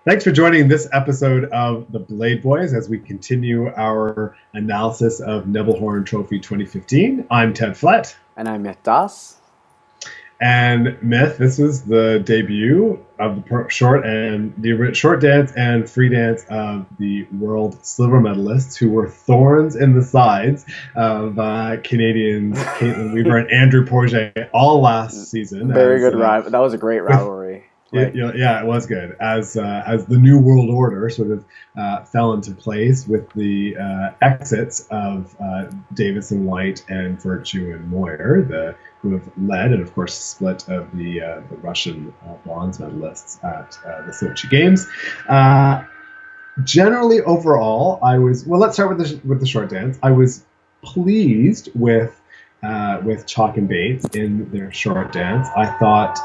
Thanks for joining this episode of the Blade Boys as we continue our analysis of Nebelhorn Trophy 2015. I'm Ted Flett. And I'm Myth Das. And Myth, this was the debut of the short dance and free dance of the world silver medalists, who were thorns in the sides of Canadians Caitlin Weaver and Andrew Porget all last season. Very good rivalry. That was a great rivalry. Yeah, it was good. As the New World Order sort of fell into place with the exits of Davis and White and Virtue and Moyer, who have led and, of course, split of the Russian bronze medalists at the Sochi Games. Generally, overall, let's start with the short dance. I was pleased with Chalk and Bates in their short dance. I thought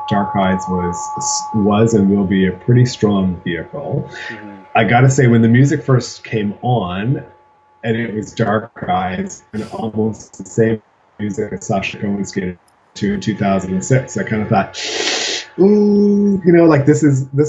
Dark Eyes was and will be a pretty strong vehicle. Mm-hmm. I gotta say, when the music first came on, and it was Dark Eyes and almost the same music as Sasha Cohen skated to in 2006, I kind of thought, ooh, this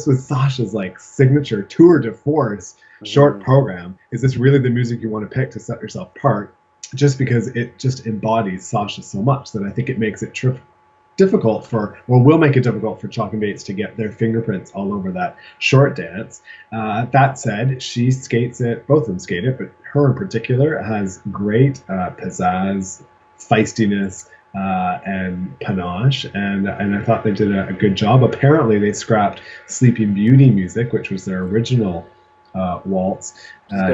was Sasha's signature tour de force short program. Is this really the music you want to pick to set yourself apart? Just because it just embodies Sasha so much that I think it makes it will make it difficult for Chalk and Bates to get their fingerprints all over that short dance. That said, she skates it, both of them skate it, but her in particular has great pizzazz, feistiness, and panache, and I thought they did a good job. Apparently they scrapped Sleeping Beauty music, which was their original waltz,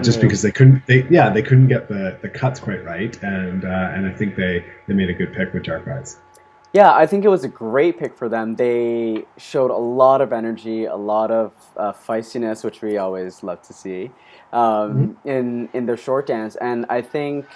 just because they couldn't get the cuts quite right, and I think they made a good pick with Dark Eyes. Yeah, I think it was a great pick for them. They showed a lot of energy, a lot of feistiness, which we always love to see in their short dance, and I think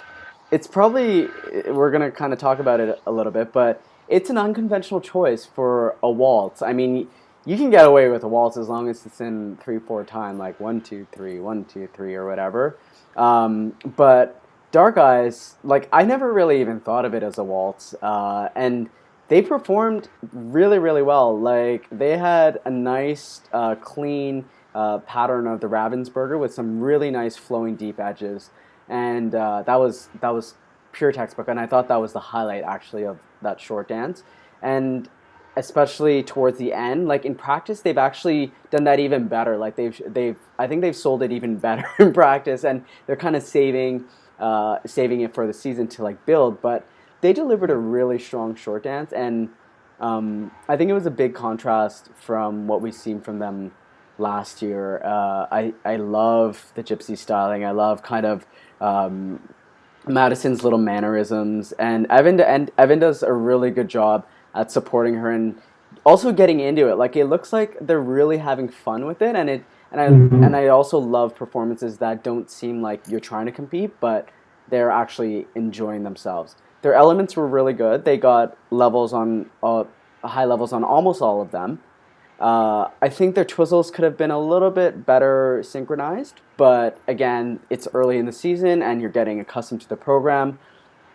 it's probably, we're gonna kind of talk about it a little bit, but it's an unconventional choice for a waltz. I mean, you can get away with a waltz as long as it's in 3/4 time, like 1 2 3, 1 2 3, or whatever. But Dark Eyes, I never really even thought of it as a waltz, and they performed really, really well. They had a nice, clean pattern of the Ravensburger with some really nice flowing deep edges, and that was pure textbook. And I thought that was the highlight actually of that short dance, and especially towards the end, in practice, they've actually done that even better. I think they've sold it even better in practice, and they're kind of saving it for the season to build. But they delivered a really strong short dance, and I think it was a big contrast from what we've seen from them last year. I love the gypsy styling. I love kind of Madison's little mannerisms, and Evan does a really good job at supporting her and also getting into it. It looks like they're really having fun with it, and I also love performances that don't seem like you're trying to compete, but they're actually enjoying themselves. Their elements were really good. They got high levels on almost all of them. I think their twizzles could have been a little bit better synchronized, but again, it's early in the season and you're getting accustomed to the program.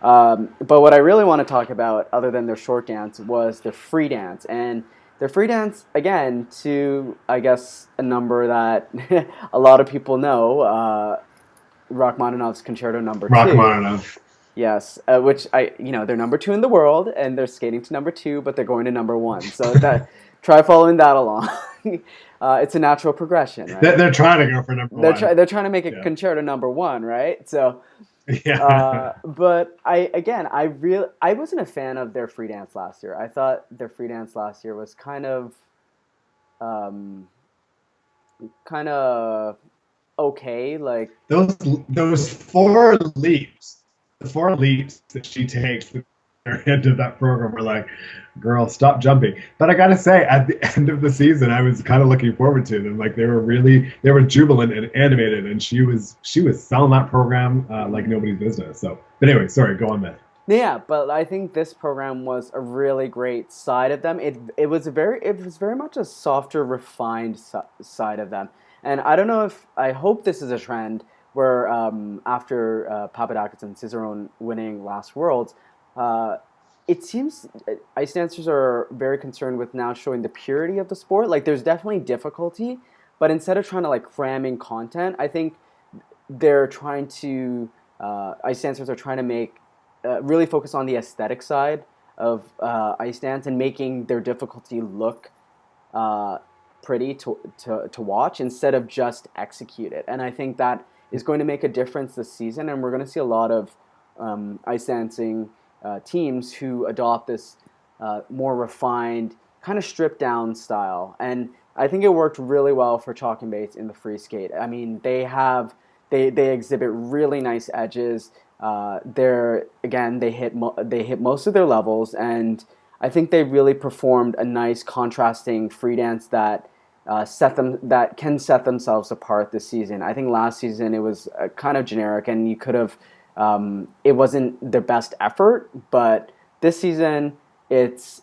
But what I really want to talk about, other than their short dance, was their free dance. And their free dance, again, to, I guess, a number that a lot of people know, Rachmaninoff's Concerto Number 2. Rachmaninoff. Yes, which they're number 2 in the world, and they're skating to number 2, but they're going to number 1. So try following that along. It's a natural progression, right? They're trying to go for number 1. They're trying to make it Concerto Number 1, right? So. Yeah. But I wasn't a fan of their free dance last year. I thought their free dance last year was kind of okay. Those 4 leaps, the 4 leaps that she takes at the end of that program were girl, stop jumping. But I gotta say, at the end of the season, I was kind of looking forward to them. They were jubilant and animated, and she was selling that program like nobody's business. So, but anyway, sorry, go on, Matt. Yeah, but I think this program was a really great side of them. It was very much a softer, refined side of them. And I hope this is a trend where after Papadakis and Cicerone winning last Worlds, it seems ice dancers are very concerned with now showing the purity of the sport. There's definitely difficulty, but instead of trying to like cram in content, I think they're trying to ice dancers are trying to make really focus on the aesthetic side of ice dance and making their difficulty look uh, pretty to watch instead of just execute it. And I think that is going to make a difference this season. And we're going to see a lot of ice dancing teams who adopt this more refined, kind of stripped down style. And I think it worked really well for Chalk and Bates in the free skate. I mean, they exhibit really nice edges. They're again they hit most of their levels, and I think they really performed a nice contrasting free dance that can set themselves apart this season. I think last season it was kind of generic, and you could have it wasn't their best effort, but this season it's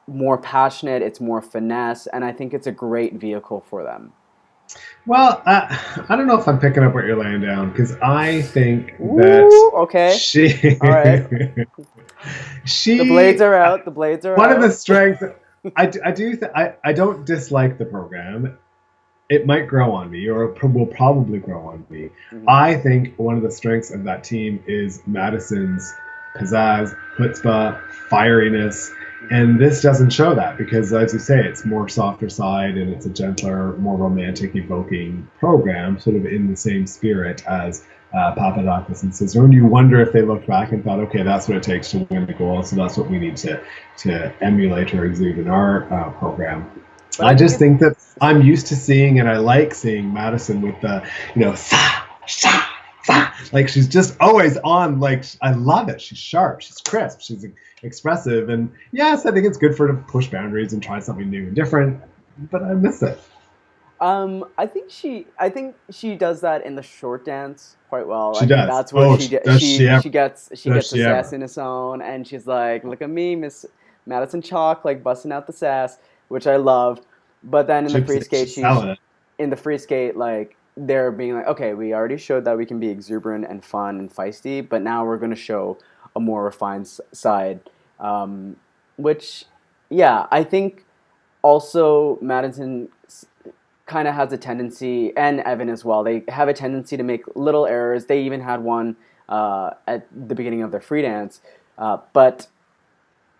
more passionate, it's more finesse, and I think it's a great vehicle for them. Well, I don't know if I'm picking up what you're laying down because I think Ooh, that okay. she, All right. she, The blades are out. The blades are one out. of the strengths. I don't dislike the program. It might grow on me, or it will probably grow on me. Mhm. I think one of the strengths of that team is Madison's pizzazz, chutzpah, fieriness, and this doesn't show that because, as you say, it's more softer side and it's a gentler, more romantic, evoking program, sort of in the same spirit as Papadakis and Cicerone. You wonder if they looked back and thought, okay, that's what it takes to win the goal, so that's what we need to emulate or exude in our program. But I just think that I'm used to seeing, and I like seeing Madison with the, sa, sa, sa. Like she's just always on. Like I love it. She's sharp. She's crisp. She's expressive. And yes, I think it's good for her to push boundaries and try something new and different. But I miss it. I think she does that in the short dance quite well. She I think does. that's where she gets the she sass ever? in his own, and she's like, "Look at me, Miss Madison Chalk, like busting out the sass," which I love. But then in the free skate, in the free skate, like they're being like, "Okay, we already showed that we can be exuberant and fun and feisty, but now we're going to show a more refined side." Which, yeah, I think also Madison kind of has a tendency, and Evan as well, they have a tendency to make little errors. They even had one at the beginning of their free dance. But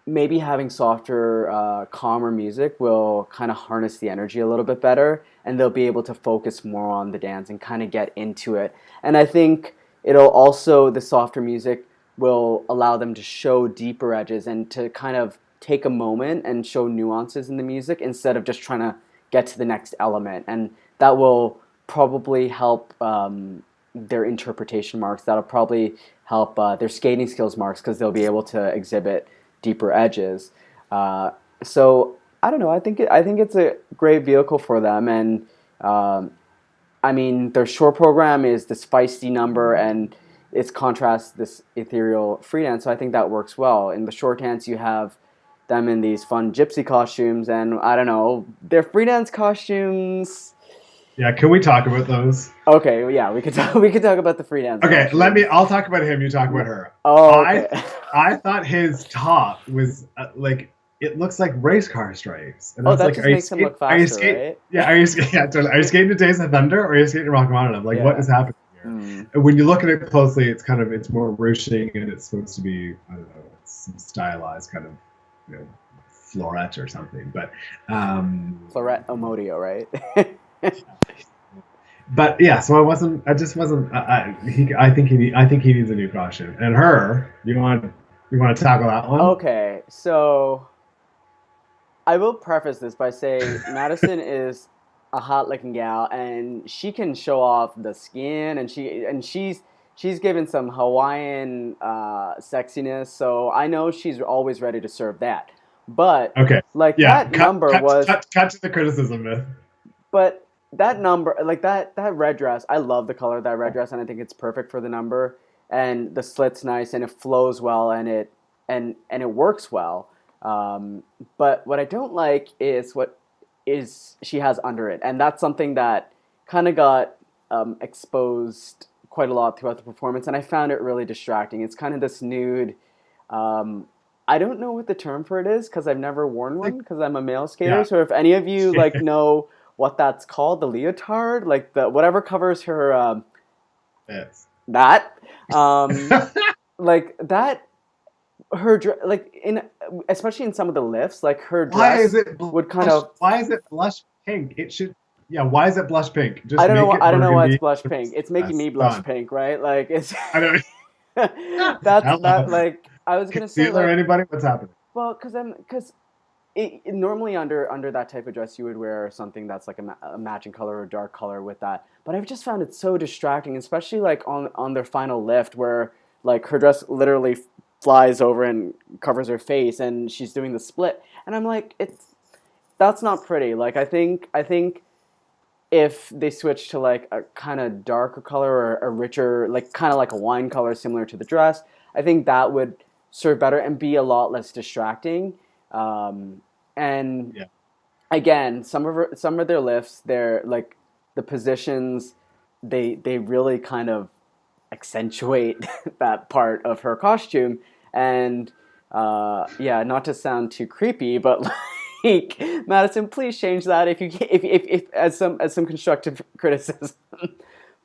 maybe having softer, calmer music will kind of harness the energy a little bit better, and they'll be able to focus more on the dance and kind of get into it. And I think the softer music will allow them to show deeper edges and to kind of take a moment and show nuances in the music instead of just trying to get to the next element, and that will probably help their interpretation marks. That'll probably help their skating skills marks because they'll be able to exhibit deeper edges. So I don't know. I think it's a great vehicle for them, and I mean their short program is this feisty number, and its contrast this ethereal free dance. So I think that works well. In the short dance, you have them in these fun gypsy costumes, and I don't know, their free dance costumes. Yeah, can we talk about those? Okay, yeah, we could talk about the free dance. Okay, I'll talk about him. You talk about her. Oh, okay. I thought his top was like it looks like race car stripes. And that like, just makes him look faster, right? Yeah, are you skating to Days of Thunder or are you skating to Rockamadam? Like, what is happening here? And when you look at it closely, it's more ruching and it's supposed to be, I don't know, it's some stylized kind of, Florette or something, but Florette Omodio, right? But yeah, so I just wasn't. I think he needs a new costume. And her, you want to tackle that one? Okay, so I will preface this by saying Madison is a hot looking gal, and she can show off the skin, and she's given some Hawaiian sexiness. So I know she's always ready to serve that. But okay, that number was cut to the criticism, myth. But that number, like that red dress, I love the color of that red dress, and I think it's perfect for the number. And the slit's nice, and it flows well, and it works well. But what I don't like is what she has under it, and that's something that kind of got exposed quite a lot throughout the performance, and I found it really distracting. It's kind of this nude. I don't know what the term for it is because I've never worn one because I'm a male skater. Yeah. So if any of you know what that's called, the leotard, like the whatever covers her Yes. that like that like in especially in some of the lifts, like her Why is dress it would kind blush? of Why is it blush pink? It should. Yeah. Why is it blush pink? I Just don't know make what it I don't know why it's burgundy. blush pink. It's making Yes. me blush Done. pink, right? Like it's I don't. that's that Hello. like I was gonna say Concealer. like Anybody? What's happening? well because normally under that type of dress you would wear something that's like a matching color or dark color with that, but I've just found it so distracting, especially like on their final lift where like her dress literally flies over and covers her face and she's doing the split, and I'm like it's that's not pretty. Like I think if they switch to like a kind of darker color or a richer, like kind of like a wine color similar to the dress, I think that would serve better and be a lot less distracting. And Yeah. again, some of their lifts, they're like the positions, they really kind of accentuate that part of her costume. And yeah, not to sound too creepy, but like Madison, please change that if as some constructive criticism.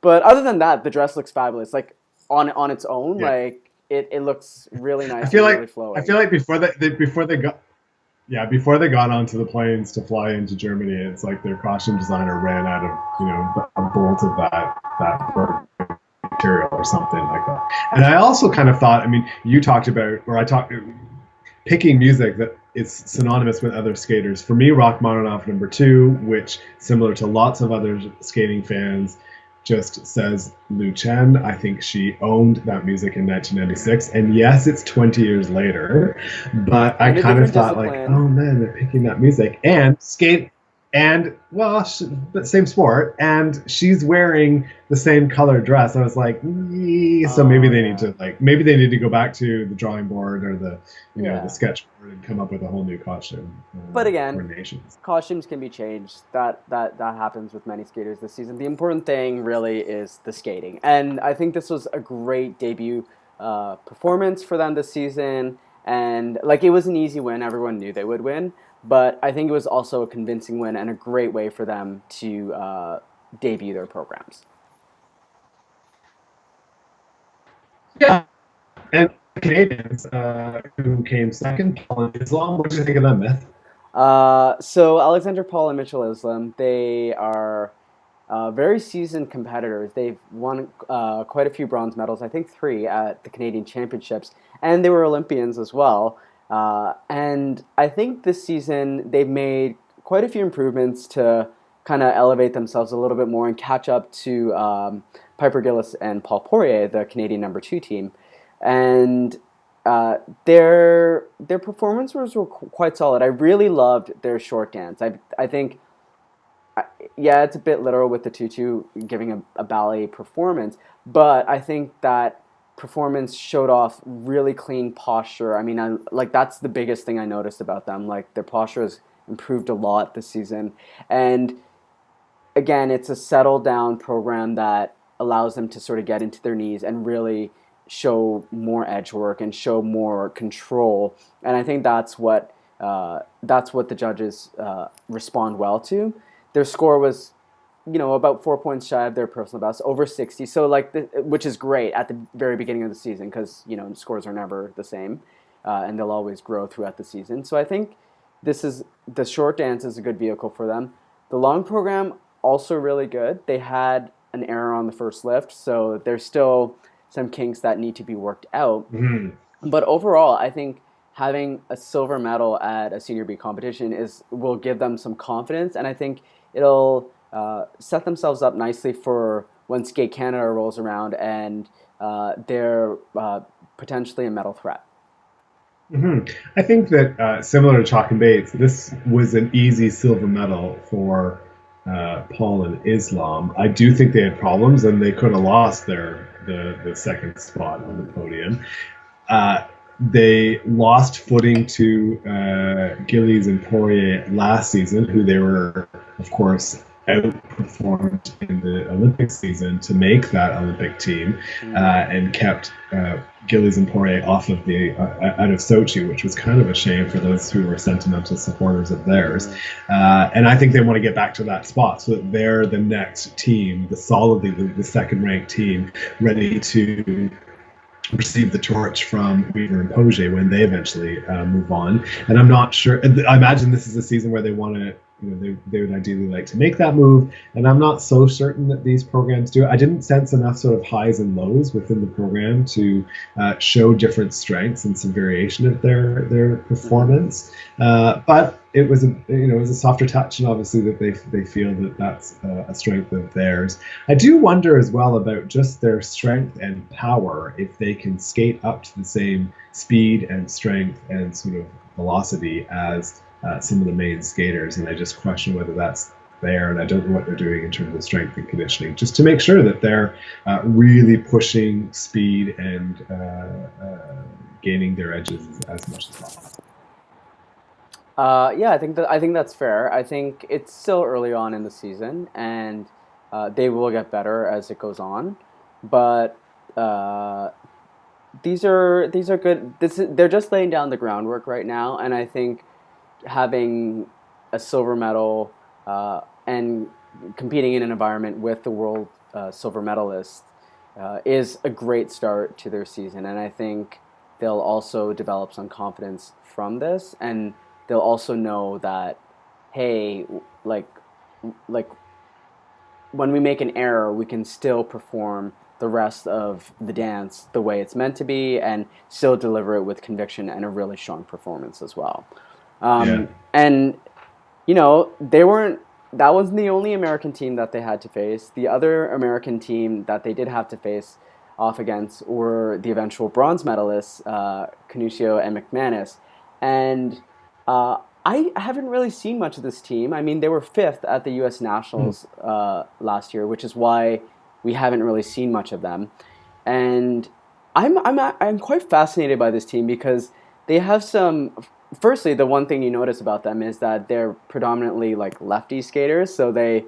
But other than that, the dress looks fabulous. Like on its own, Yeah. like it looks really I nice feel and like really I flowing. feel like before they got yeah, before they got onto the planes to fly into Germany, it's like their costume designer ran out of, a bolt of that material or something like that. And I also kind of thought, I mean, you talked about, or I talked, picking music that is synonymous with other skaters. For me, Rachmaninoff #2, which similar to lots of other skating fans, just says Lu Chen. I think she owned that music in 1996. And yes, it's 20 years later, but I And a kind of different thought like, discipline. oh man, they're picking that music and skate and well, but same sport, and she's wearing the same color dress. I was like, so maybe Oh they need yeah, to maybe they need to go back to the drawing board or the yeah. sketchboard and come up with a whole new costume But again, coordinations. costumes can be changed. That happens with many skaters this season. The important thing really is the skating, and I think this was a great debut performance for them this season. And like it was an easy win; everyone knew they would win. But I think it was also a convincing win and a great way for them to debut their programs. Yeah, and the Canadians who came second, Paul and Islam. What did you think of them, Myth? So Alexander Paul and Mitchell Islam, they are very seasoned competitors. They've won quite a few bronze medals, I think three at the Canadian Championships, and they were Olympians as well. And I think this season they've made quite a few improvements to kind of elevate themselves a little bit more and catch up to Piper Gillis and Paul Poirier, the Canadian #2 team. And their performances were quite solid. I really loved their short dance. I think yeah, it's a bit literal with the tutu giving a ballet performance, but I think that performance showed off really clean posture. I mean, like that's the biggest thing I noticed about them. Like their posture has improved a lot this season, and again, it's a settled down program that allows them to sort of get into their knees and really show more edge work and show more control. And I think that's what the judges respond well to. Their score was, about 4 points shy of their personal best, over 60. So like, which is great at the very beginning of the season because scores are never the same, and they'll always grow throughout the season. So I think the short dance is a good vehicle for them. The long program also really good. They had an error on the first lift, so there's still some kinks that need to be worked out. Mm-hmm. But overall, I think having a silver medal at a senior B competition will give them some confidence, and I think it'll set themselves up nicely for when Skate Canada rolls around and they're potentially a medal threat. Mm-hmm. I think that similar to Chalk and Bates, this was an easy silver medal for Paul and Islam. I do think they had problems, and they could have lost the second spot on the podium. They lost footing to Gillies and Poirier last season, who they were, of course, outperformed in the Olympic season to make that Olympic team, and kept Gillies and Poirier off of the out of Sochi, which was kind of a shame for those who were sentimental supporters of theirs. And I think they want to get back to that spot so that they're the next team, the second-ranked team, ready to receive the torch from Weaver and Poge when they eventually move on. And I'm not sure. I imagine this is a season where they want to. They would ideally like to make that move, and I'm not so certain that these programs do it. I didn't sense enough sort of highs and lows within the program to show different strengths and some variation of their performance. But it was a softer touch, and obviously that they feel that that's a strength of theirs. I do wonder as well about just their strength and power, if they can skate up to the same speed and strength and sort of velocity as some of the main skaters, and I just question whether that's there, and I don't know what they're doing in terms of strength and conditioning, just to make sure that they're really pushing speed and gaining their edges as much as possible. Yeah, I think that's fair. I think it's still early on in the season, and they will get better as it goes on. But these are good. They're just laying down the groundwork right now, and I think having a silver medal and competing in an environment with the world silver medalist is a great start to their season. And I think they'll also develop some confidence from this, and they'll also know that, hey, like when we make an error, we can still perform the rest of the dance the way it's meant to be and still deliver it with conviction and a really strong performance as well. And, that wasn't the only American team that they had to face. The other American team that they did have to face off against were the eventual bronze medalists, Canusio and McManus. And I haven't really seen much of this team. I mean, they were 5th at the U.S. Nationals last year, which is why we haven't really seen much of them. And I'm quite fascinated by this team because they have some. Firstly, the one thing you notice about them is that they're predominantly like lefty skaters, so they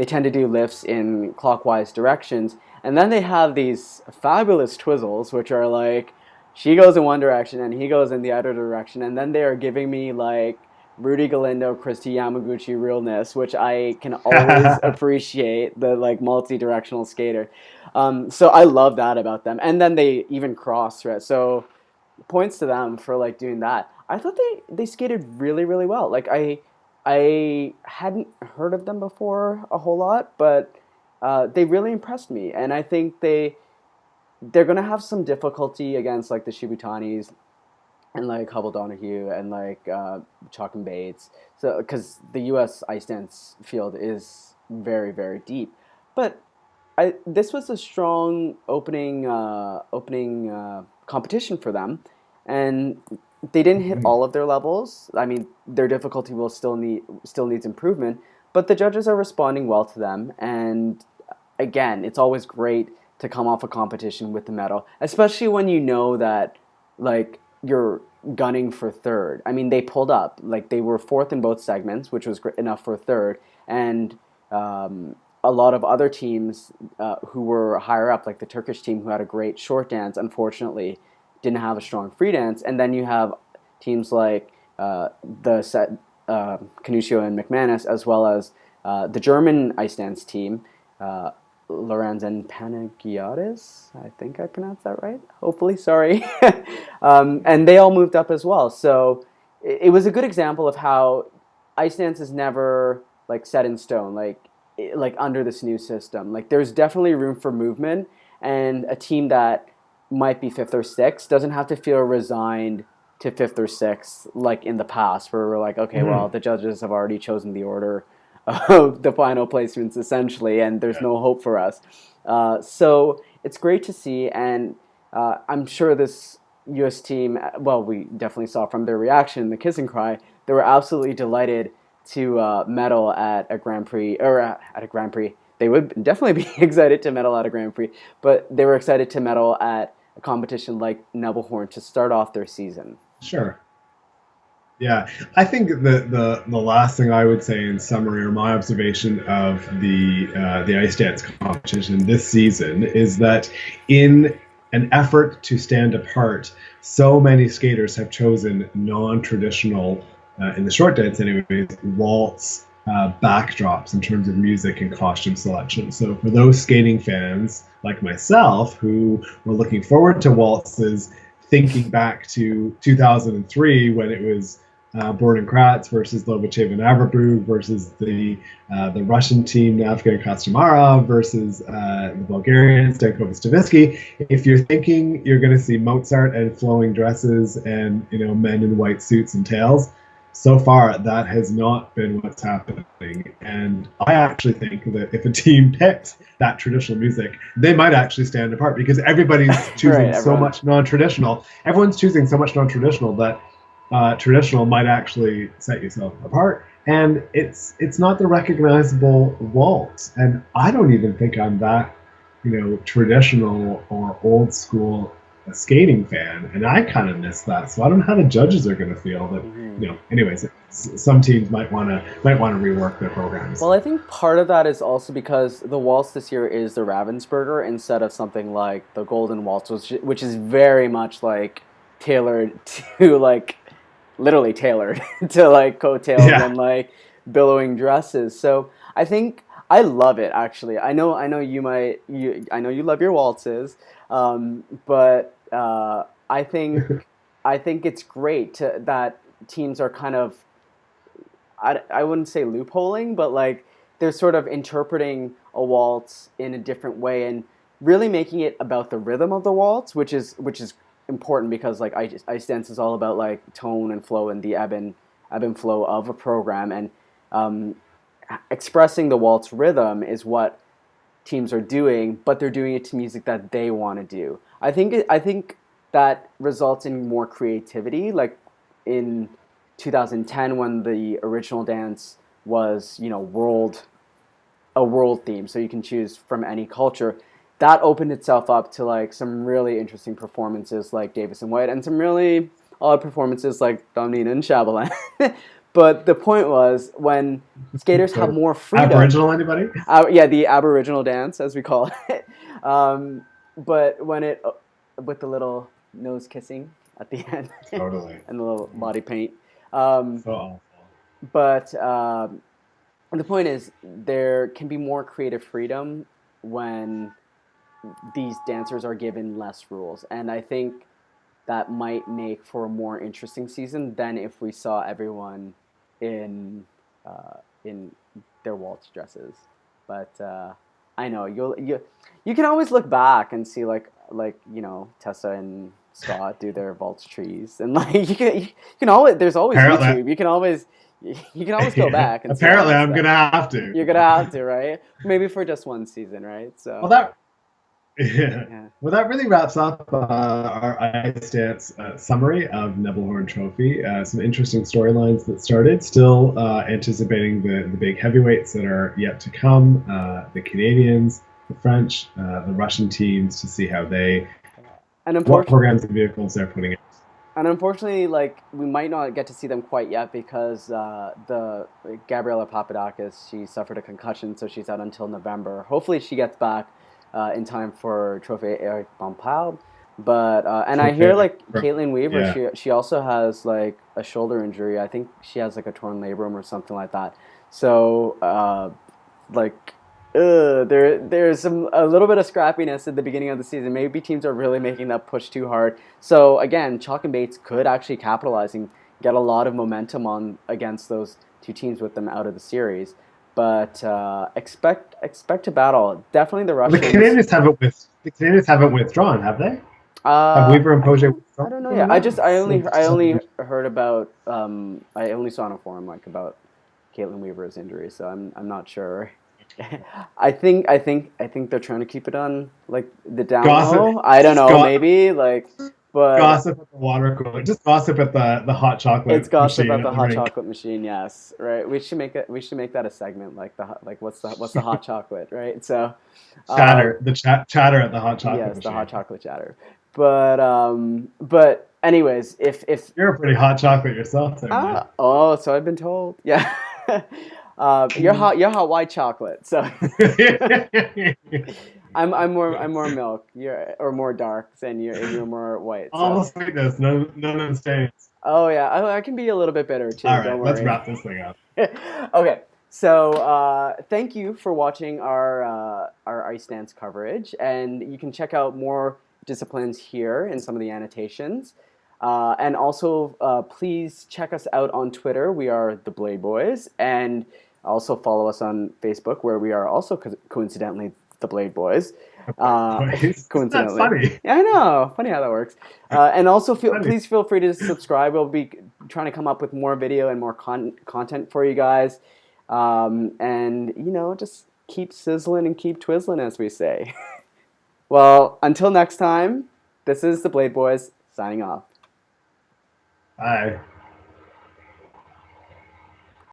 tend to do lifts in clockwise directions. And then they have these fabulous twizzles, which are like, she goes in one direction and he goes in the other direction. And then they are giving me like Rudy Galindo, Christy Yamaguchi realness, which I can always appreciate, the like multi-directional skater. So I love that about them. And then they even cross, right? So points to them for like doing that. I thought they skated really, really well. Like I hadn't heard of them before a whole lot, but they really impressed me. And I think they're gonna have some difficulty against like the Shibutanis and like Hubble Donahue and like Chalk and Bates. So because the U.S. ice dance field is very, very deep, but this was a strong opening competition for them, and they didn't hit all of their levels. I mean, their difficulty will still needs improvement, but the judges are responding well to them. And again, it's always great to come off a competition with the medal, especially when you know that like you're gunning for third. I mean, they pulled up, like they were 4th in both segments, which was enough for third, and a lot of other teams who were higher up, like the Turkish team who had a great short dance, unfortunately didn't have a strong free dance. And then you have teams like Canusio and McManus, as well as the German ice dance team, Lorenz and Panagiatis. I think I pronounced that right. Hopefully, sorry. And they all moved up as well. So it was a good example of how ice dance is never like set in stone, like under this new system. Like there's definitely room for movement, and a team that might be 5th or 6th doesn't have to feel resigned to 5th or 6th like in the past, where we're like, okay, well, the judges have already chosen the order of the final placements essentially, and there's no hope for us. So it's great to see, and I'm sure this U.S. team, well, we definitely saw from their reaction, the kiss and cry, they were absolutely delighted to medal at a Grand Prix, or at a Grand Prix. They would definitely be excited to medal at a Grand Prix, but they were excited to medal at a competition like Nebelhorn to start off their season. Sure. Yeah, I think the last thing I would say in summary, or my observation of the ice dance competition this season, is that in an effort to stand apart, so many skaters have chosen non-traditional, in the short dance anyways, waltz backdrops in terms of music and costume selection. So for those skating fans like myself who were looking forward to waltzes, thinking back to 2003 when it was Borden Kratz versus Lobachev and Avrabrug versus the Russian team Navka Kostomara versus the Bulgarian Stanko Stavitsky. If you're thinking you're going to see Mozart and flowing dresses and men in white suits and tails, so far that has not been what's happening. And I actually think that if a team picked that traditional music, they might actually stand apart because everybody's choosing so much non-traditional. Everyone's choosing so much non-traditional that traditional might actually set yourself apart. And it's not the recognizable waltz. And I don't even think I'm that, traditional or old school skating fan, and I kind of miss that. So I don't know how the judges are going to feel. But anyways, some teams might want to rework their programs. Well, I think part of that is also because the waltz this year is the Ravensburger instead of something like the Golden Waltz, which is very much like tailored to like literally tailored to like coattails and like billowing dresses. So I think I love it actually. I know you love your waltzes, but I think it's great that teams are kind of I wouldn't say loopholing, but like they're sort of interpreting a waltz in a different way and really making it about the rhythm of the waltz, which is important because like ice dance is all about like tone and flow and the ebb and flow of a program, and expressing the waltz rhythm is what teams are doing, but they're doing it to music that they want to do. I think that results in more creativity. Like in 2010, when the original dance was a world theme, so you can choose from any culture. That opened itself up to like some really interesting performances like Davis and White and some really odd performances like Domnina and Chabalin. But the point was when skaters have more freedom. Aboriginal anybody? Yeah, the Aboriginal dance, as we call it. But when it with the little nose kissing at the end, totally, and the little body paint. So awful. But the point is, there can be more creative freedom when these dancers are given less rules, and I think that might make for a more interesting season than if we saw everyone in their waltz dresses. But I know you can always look back and see like Tessa and Scott do their waltz trees, and like you can always there's always YouTube. You can always go back. And apparently, I'm gonna have to. You're gonna have to, right? Maybe for just one season, right? So Well, that really wraps up our ice dance summary of Nebelhorn Trophy. Some interesting storylines that started. Still anticipating the big heavyweights that are yet to come. The Canadians, the French, the Russian teams to see how what programs and vehicles they're putting in. And unfortunately, like we might not get to see them quite yet because the Gabriela Papadakis, she suffered a concussion, so she's out until November. Hopefully, she gets back in time for Trophy Eric Bompal. But and I hear like Caitlin Weaver, she also has like a shoulder injury. I think she has like a torn labrum or something like that. So there's a little bit of scrappiness at the beginning of the season. Maybe teams are really making that push too hard. So again, Chalk and Bates could actually capitalize and get a lot of momentum on against those two teams with them out of the series. But expect to battle. Definitely the Russians. The Canadians haven't withdrawn, have they? Have Weaver and Poje withdrawn? I don't know. Yeah, I only heard about. I only saw on a forum like about Caitlin Weaver's injury, so I'm not sure. I think they're trying to keep it on like the down low. I don't know, maybe like. But gossip at the water cooler. Just gossip at the hot chocolate. It's gossip at the hot chocolate machine. Yes, right. We should make that a segment like what's the hot chocolate, right? So chatter chatter at the hot chocolate. Yes, machine. The hot chocolate chatter. But anyways, if you're a pretty hot chocolate yourself, then, so I've been told. Yeah. You're hot white chocolate. So I'm more milk. You're or more dark, and you're more white. All So the sweetness, none of the stains. oh yeah, I can be a little bit bitter too. All Don't right, let's worry. wrap this thing up. Okay, so thank you for watching our ice dance coverage, and you can check out more disciplines here in some of the annotations. And also, please check us out on Twitter. We are the Blade Boys, and also follow us on Facebook, where we are also coincidentally the Blade Boys. Isn't that Coincidentally, funny? yeah, I know. Funny how that works. And also, Funny. please feel free to subscribe. We'll be trying to come up with more video and more content for you guys. And just keep sizzling and keep twizzling, as we say. Well, until next time, this is the Blade Boys signing off. Bye.